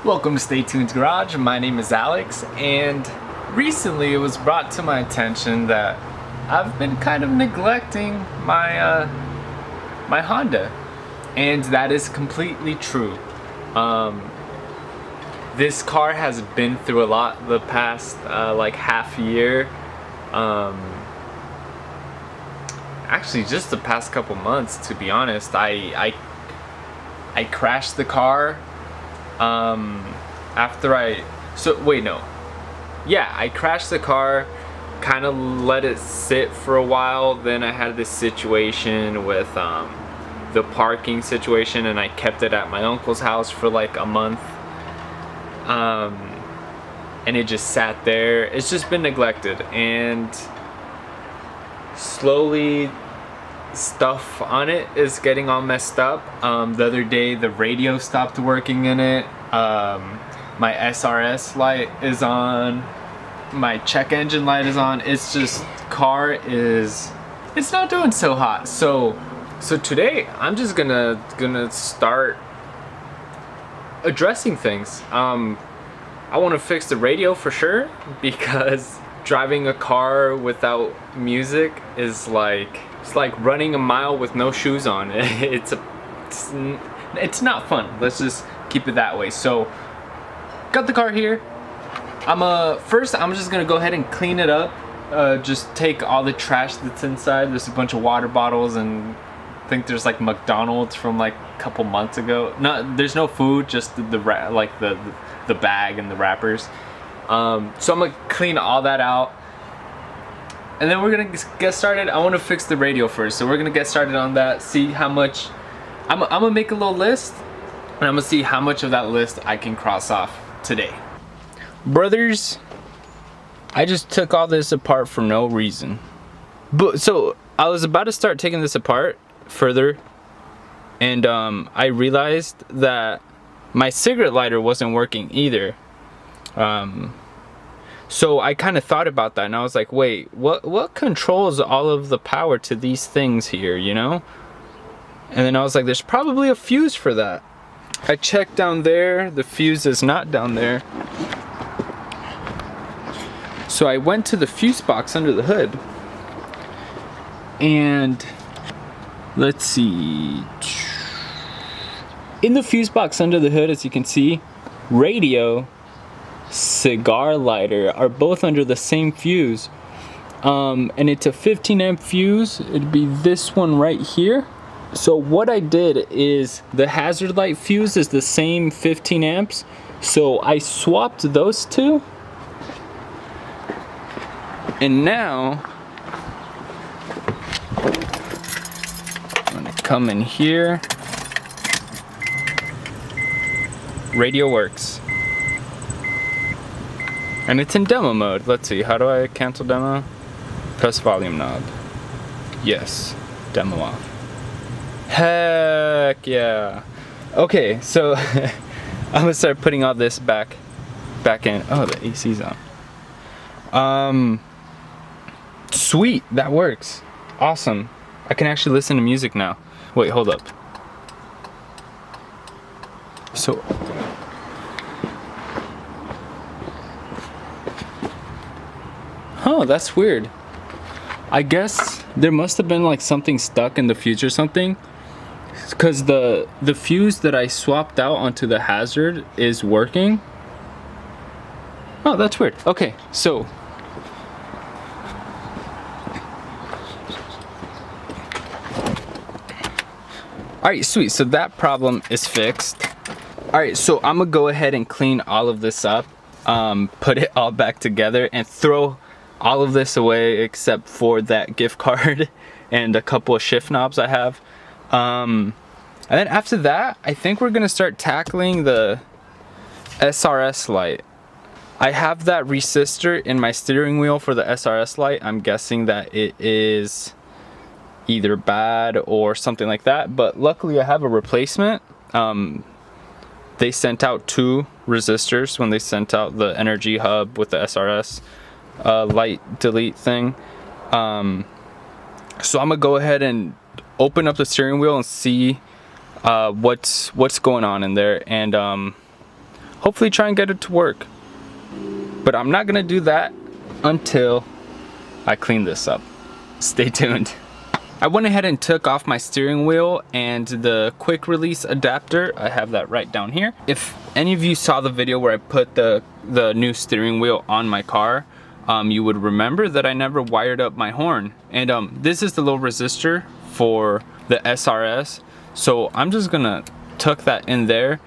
Welcome to Stay Tuned's Garage. My name is Alex, and recently it was brought to my attention that I've been kind of neglecting my my Honda, and that is completely true. This car has been through a lot the past like half year. Actually, just the past couple months, to be honest. I crashed the car. I crashed the car, kind of let it sit for a while. Then I had this situation with the parking situation, and I kept it at my uncle's house for like a month, and it just sat there. It's just been neglected, and slowly stuff on it is getting all messed up. The other day the radio stopped working in it. My SRS light is on, my check engine light is on. It's just, it's not doing so hot. So today I'm just gonna start addressing things. I want to fix the radio for sure, because driving a car without music is like, it's like running a mile with no shoes on. It's not fun. Let's just keep it that way. So got the car here. First I'm just gonna go ahead and clean it up. Just take all the trash that's inside. There's a bunch of water bottles, and I think there's like McDonald's from like a couple months ago. There's no food, just the bag and the wrappers. So I'm gonna clean all that out, and then we're gonna get started. I want to fix the radio first, so we're gonna get started on that. See how much. I'm gonna make a little list, and I'm gonna see how much of that list I can cross off today. Brothers, I just took all this apart for no reason. But so I was about to start taking this apart further, and I realized that my cigarette lighter wasn't working either. So I kind of thought about that, and I was like, wait, what controls all of the power to these things here, you know? And then I was like, there's probably a fuse for that. I checked down there, the fuse is not down there. So I went to the fuse box under the hood, and let's see. In the fuse box under the hood, as you can see, radio, cigar lighter are both under the same fuse. And it's a 15 amp fuse. It'd be this one right here. So what I did is, the hazard light fuse is the same 15 amps. So I swapped those two. And now I'm gonna come in here. Radio works. And it's in demo mode. Let's see, how do I cancel demo? Press volume knob. Yes, demo off. Heck yeah. Okay, so I'm gonna start putting all this back in. Oh, the AC's on. Sweet, that works. Awesome. I can actually listen to music now. Wait, hold up. So that's weird. I guess there must have been like something stuck in the fuse or something, because the fuse that I swapped out onto the hazard is working. Oh, that's weird. Okay, so alright, sweet. So that problem is fixed. Alright, so I'm gonna go ahead and clean all of this up, put it all back together, and throw all of this away except for that gift card and a couple of shift knobs I have. And then after that, I think we're gonna start tackling the SRS light. I have that resistor in my steering wheel for the SRS light. I'm guessing that it is either bad or something like that, but luckily I have a replacement. They sent out 2 resistors when they sent out the NRG hub with the SRS light delete thing. So I'm gonna go ahead and open up the steering wheel and see what's going on in there, and hopefully try and get it to work. But I'm not gonna do that until I clean this up. Stay tuned. I went ahead and took off my steering wheel and the quick release adapter. I have that right down here. If any of you saw the video where I put the new steering wheel on my car, you would remember that I never wired up my horn. And this is the little resistor for the SRS. So I'm just gonna tuck that in there.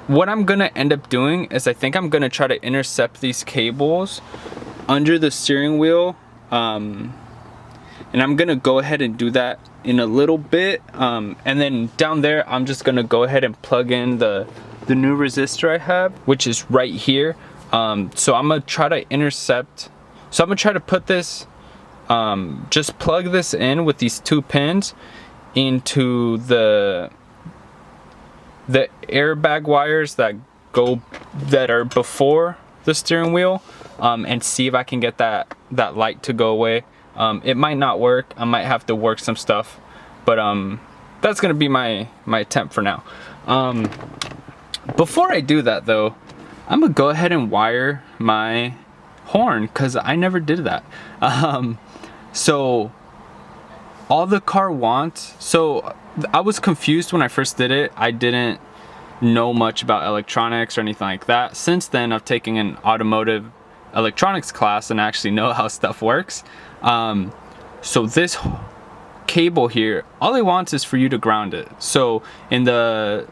What I'm gonna end up doing is I think I'm gonna try to intercept these cables under the steering wheel. And I'm gonna go ahead and do that in a little bit. And then down there, I'm just gonna go ahead and plug in the new resistor I have, which is right here. So I'm gonna try to intercept. So I'm gonna try to put this, just plug this in with these 2 pins into the airbag wires that are before the steering wheel, and see if I can get that light to go away. It might not work. I might have to work some stuff, but that's gonna be my attempt for now. Before I do that though, I'm gonna go ahead and wire my horn, because I never did that. So all the car wants, so I was confused when I first did it. I didn't know much about electronics or anything like that. Since then, I've taken an automotive electronics class and actually know how stuff works. So this cable here, all it wants is for you to ground it. So in the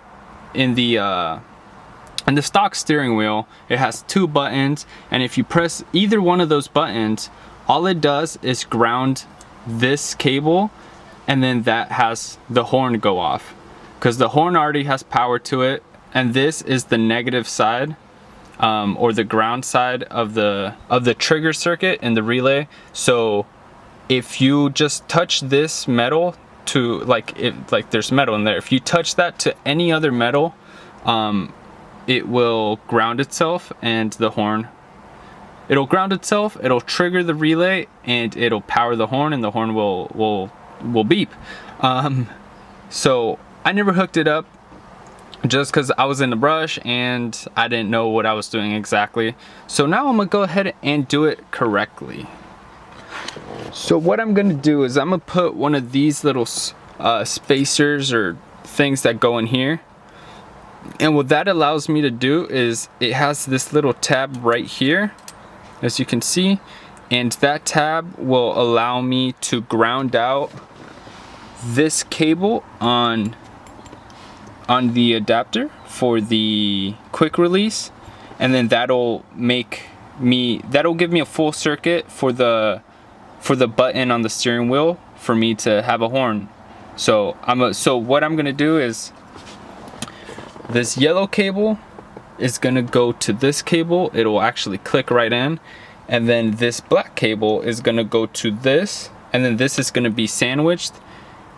stock steering wheel, it has 2 buttons, and if you press either one of those buttons, all it does is ground this cable, and then that has the horn go off, because the horn already has power to it, and this is the negative side, or the ground side of the trigger circuit in the relay. So if you just touch this metal to, like there's metal in there, if you touch that to any other metal, it will ground itself, and the horn, it'll ground itself, it'll trigger the relay, and it'll power the horn, and the horn will beep. So I never hooked it up just because I was in the brush and I didn't know what I was doing exactly. So now I'm gonna go ahead and do it correctly. So what I'm gonna do is I'm gonna put one of these little spacers or things that go in here. And what that allows me to do is it has this little tab right here, as you can see, and that tab will allow me to ground out this cable on the adapter for the quick release, and then that'll give me a full circuit for the button on the steering wheel for me to have a horn. So what I'm gonna do is this yellow cable is gonna go to this cable. It'll actually click right in, and then this black cable is gonna go to this, and then this is gonna be sandwiched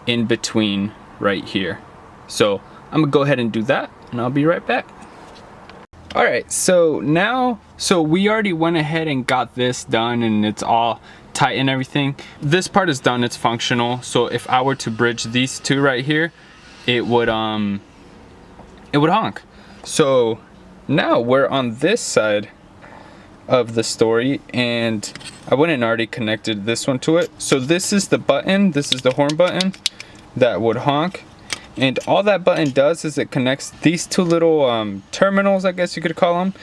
in between right here. So I'm gonna go ahead and do that, and I'll be right back. All right, so we already went ahead and got this done, and it's all tight and everything. This part is done, it's functional. So if I were to bridge these 2 right here, it would honk. So now we're on this side of the story, and I went and already connected this one to it. So this is the button, this is the horn button that would honk, and all that button does is it connects these 2 little terminals, I guess you could call them.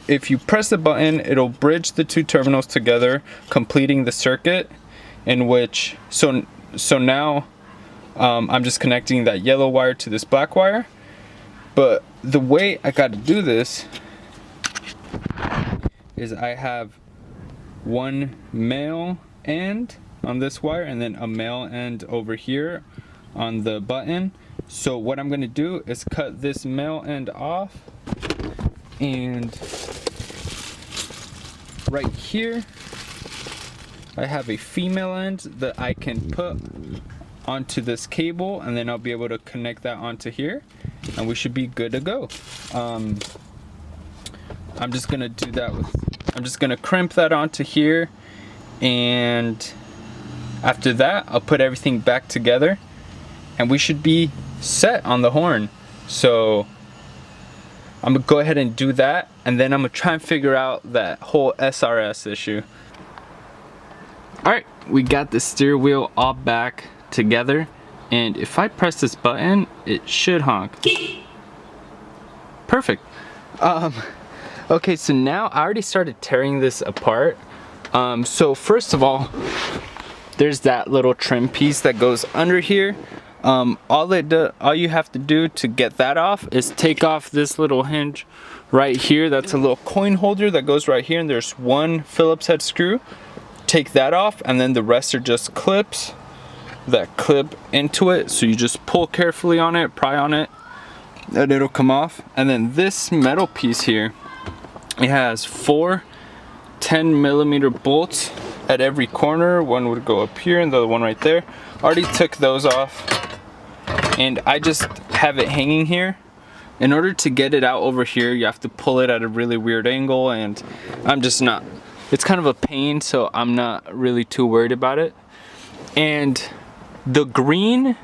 If you press the button, it'll bridge the 2 terminals together, completing the circuit, in which so now I'm just connecting that yellow wire to this black wire. But the way I got to do this is I have one male end on this wire, and then a male end over here on the button. So what I'm going to do is cut this male end off, and right here I have a female end that I can put onto this cable, and then I'll be able to connect that onto here, and we should be good to go. I'm just gonna do that I'm just gonna crimp that onto here, and after that I'll put everything back together, and we should be set on the horn. So I'm gonna go ahead and do that, and then I'm gonna try and figure out that whole SRS issue. All right, we got the steering wheel all back together, and if I press this button, it should honk. Perfect. Okay, so now I already started tearing this apart. So first of all, there's that little trim piece that goes under here. All you have to do to get that off is take off this little hinge right here. That's a little coin holder that goes right here, and there's one Phillips head screw. Take that off, and then the rest are just clips that clip into it. So you just pull carefully on it, pry on it, and it'll come off. And then this metal piece here, it has 4 10mm bolts at every corner. One would go up here and the other one right there. Already took those off, and I just have it hanging here. In order to get it out over here, you have to pull it at a really weird angle, and I'm just not, it's kind of a pain, so I'm not really too worried about it. And the green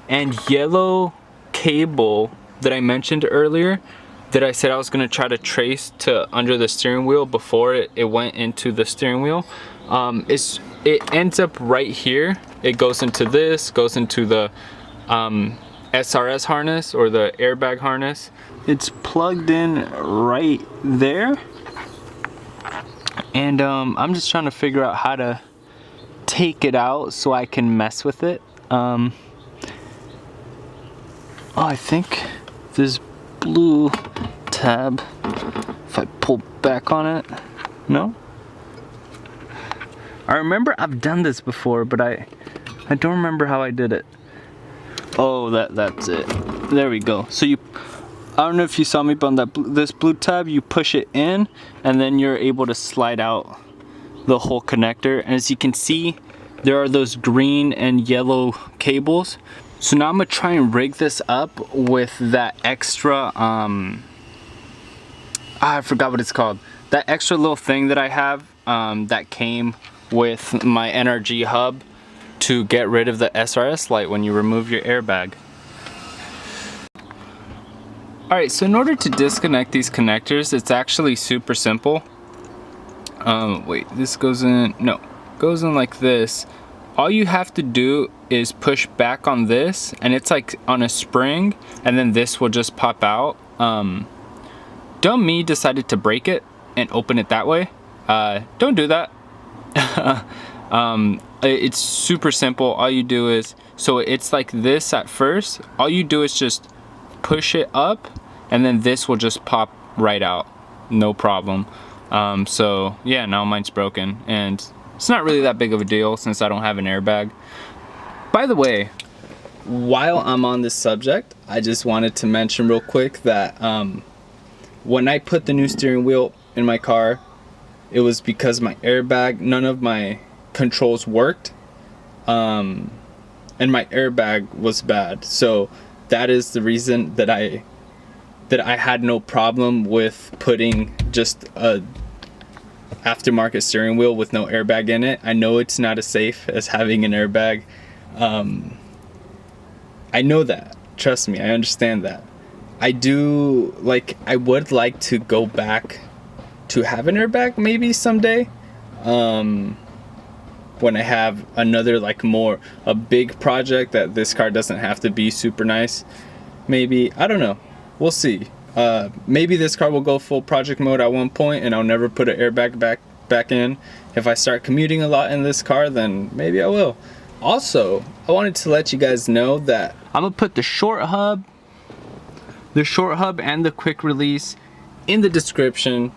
and yellow cable that I mentioned earlier, that I said I was gonna try to trace to under the steering wheel before it went into the steering wheel, it ends up right here. It goes into this, goes into the SRS harness, or the airbag harness. It's plugged in right there, and I'm just trying to figure out how to take it out so I can mess with it. Oh, I think this blue tab, if I pull back on it, no? I remember I've done this before, but I don't remember how I did it. Oh, that's it. There we go. So I don't know if you saw me, but on this blue tab, you push it in, and then you're able to slide out the whole connector. And as you can see, there are those green and yellow cables. So now I'm gonna try and rig this up with that extra, I forgot what it's called. That extra little thing that I have that came with my NRG hub to get rid of the SRS light when you remove your airbag. Alright, so in order to disconnect these connectors, it's actually super simple. Wait, this goes in, no, goes in like this. All you have to do is push back on this, and it's like on a spring, and then this will just pop out. Dumb me decided to break it and open it that way. Don't do that. It's super simple. All you do is, so it's like this at first. All you do is just push it up, and then this will just pop right out, no problem. So yeah, now mine's broken, and it's not really that big of a deal since I don't have an airbag. By the way, while I'm on this subject, I just wanted to mention real quick that when I put the new steering wheel in my car, it was because my airbag, none of my controls worked, and my airbag was bad. So that is the reason that I had no problem with putting just a aftermarket steering wheel with no airbag in it. I know it's not as safe as having an airbag. I know that, trust me, I understand that. I would like to go back to have an airbag maybe someday, when I have another a big project that this car doesn't have to be super nice. Maybe, I don't know, we'll see. Maybe this car will go full project mode at one point, and I'll never put an airbag back in. If I start commuting a lot in this car, then maybe I will. Also, I wanted to let you guys know that I'm gonna put the short hub and the quick release in the description.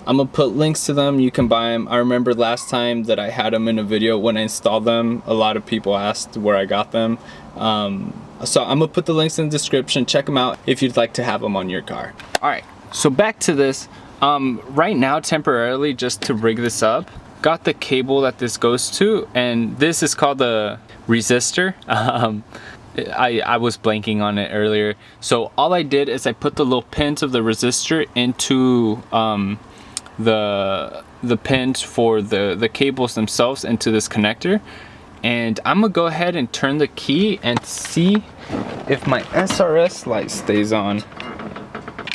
I'm gonna put links to them. You can buy them. I remember last time that I had them in a video when I installed them, a lot of people asked where I got them. So I'm gonna put the links in the description. Check them out if you'd like to have them on your car. All right, so back to this. Right now, temporarily, just to rig this up, got the cable that this goes to, and this is called the resistor. I was blanking on it earlier. So all I did is I put the little pins of the resistor into the pins for the cables themselves into this connector. And I'm gonna go ahead and turn the key and see if my SRS light stays on.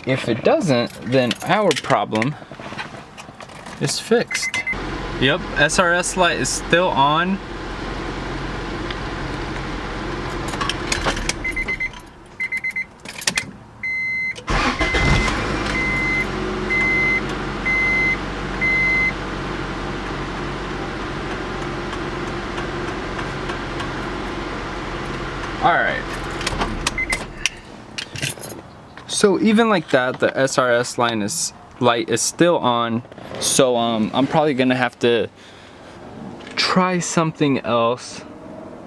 if it doesn't, then our problem is fixed. Yep, SRS light is still on. Alright. So even like that, the SRS light is still on. So I'm probably gonna have to try something else.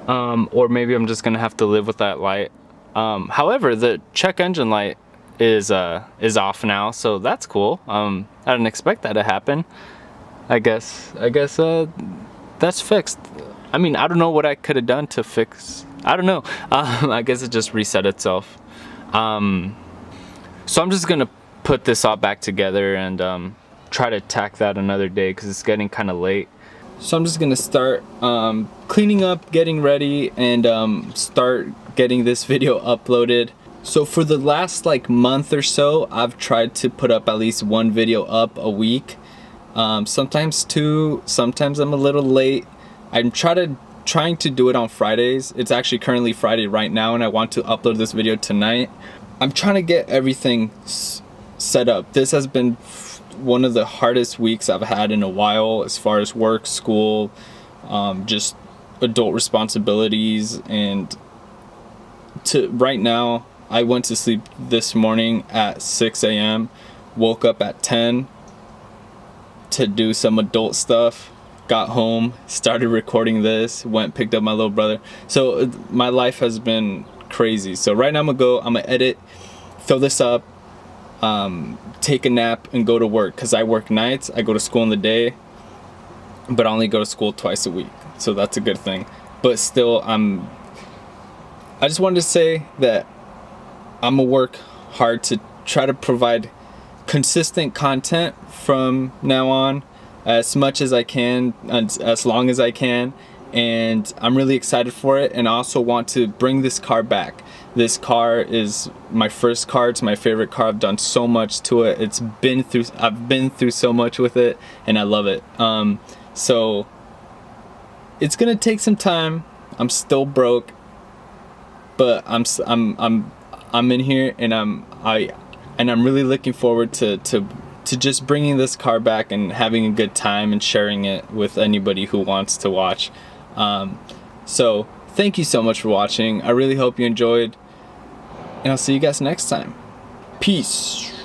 Or maybe I'm just gonna have to live with that light. However, the check engine light is off now, so that's cool. I didn't expect that to happen. I guess that's fixed. I mean, I don't know what I could have done to fix. I don't know. I guess it just reset itself. So I'm just gonna put this all back together and try to tack that another day because it's getting kind of late. So I'm just gonna start cleaning up, getting ready, and start getting this video uploaded. So for the last like month or so, I've tried to put up at least one video up a week. Sometimes two, sometimes I'm a little late. I'm trying to do it on Fridays. It's actually currently Friday right now, and I want to upload this video tonight. I'm trying to get everything set up. This has been one of the hardest weeks I've had in a while as far as work, school, just adult responsibilities. And right now, I went to sleep this morning at 6 a.m., woke up at 10 to do some adult stuff, got home, started recording this, picked up my little brother. So my life has been crazy. So right now I'm gonna edit, throw this up, take a nap, and go to work, because I work nights. I go to school in the day, but I only go to school twice a week, so that's a good thing. But still, I just wanted to say that I'm gonna work hard to try to provide consistent content from now on, as much as I can, as long as I can. And I'm really excited for it, and I also want to bring this car back. This car is my first car. It's my favorite car. I've done so much to it. I've been through so much with it, and I love it. So it's gonna take some time. I'm still broke, but I'm in here, and I'm really looking forward to just bringing this car back and having a good time and sharing it with anybody who wants to watch. So thank you so much for watching. I really hope you enjoyed, and I'll see you guys next time. Peace.